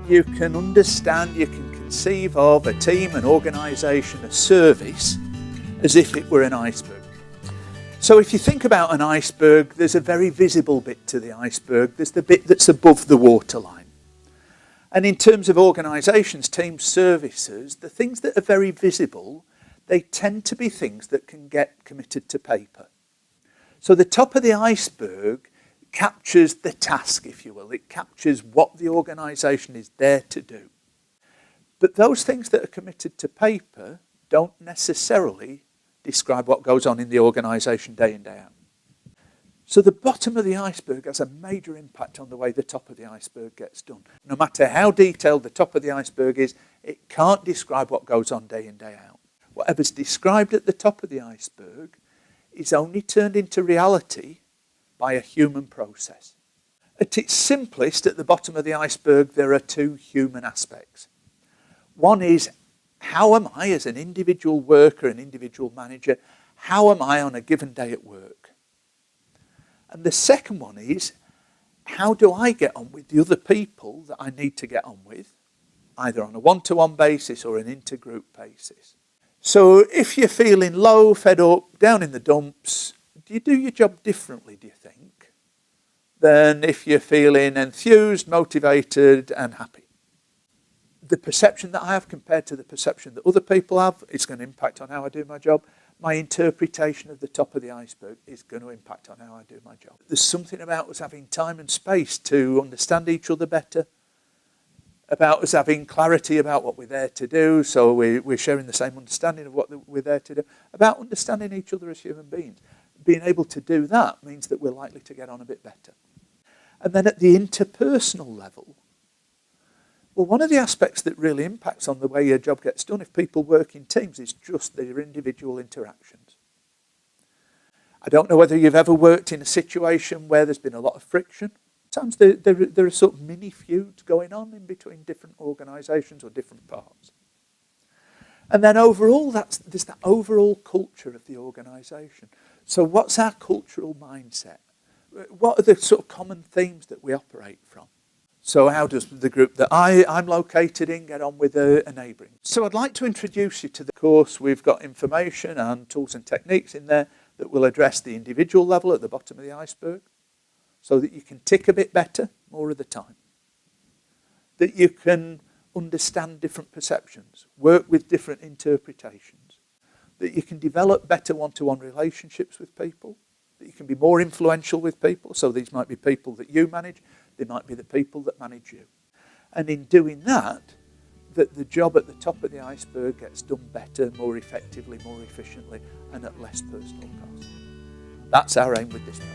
you can understand, you can conceive of a team, an organisation, a service as if it were an iceberg. So if you think about an iceberg, there's a very visible bit to the iceberg. There's the bit that's above the waterline. And in terms of organisations, teams, services, the things that are very visible, they tend to be things that can get committed to paper. So the top of the iceberg captures the task, if you will. It captures what the organisation is there to do. But those things that are committed to paper don't necessarily describe what goes on in the organisation day in, day out. So the bottom of the iceberg has a major impact on the way the top of the iceberg gets done. No matter how detailed the top of the iceberg is, it can't describe what goes on day in, day out. Whatever's described at the top of the iceberg is only turned into reality by a human process. At its simplest, at the bottom of the iceberg, there are two human aspects. One is, how am I as an individual worker, an individual manager, how am I on a given day at work? And the second one is, how do I get on with the other people that I need to get on with, either on a one-to-one basis or an intergroup basis? So if you're feeling low, fed up, down in the dumps, do you do your job differently, do you think, than if you're feeling enthused, motivated and happy? The perception that I have compared to the perception that other people have is going to impact on how I do my job. My interpretation of the top of the iceberg is going to impact on how I do my job. There's something about us having time and space to understand each other better, about us having clarity about what we're there to do, so we're sharing the same understanding of what we're there to do, about understanding each other as human beings. Being able to do that means that we're likely to get on a bit better. And then at the interpersonal level, well, one of the aspects that really impacts on the way your job gets done if people work in teams is just their individual interactions. I don't know whether you've ever worked in a situation where there's been a lot of friction. Sometimes there are sort of mini feuds going on in between different organisations or different parts. And then overall, there's that overall culture of the organisation. So what's our cultural mindset? What are the sort of common themes that we operate from? So how does the group that I'm located in get on with a neighbouring? So I'd like to introduce you to the course. We've got information and tools and techniques in there that will address the individual level at the bottom of the iceberg so that you can tick a bit better more of the time. That you can understand different perceptions, work with different interpretations. That you can develop better one-to-one relationships with people. That you can be more influential with people. So these might be people that you manage. They might be the people that manage you. And in doing that, that the job at the top of the iceberg gets done better, more effectively, more efficiently, and at less personal cost. That's our aim with this project.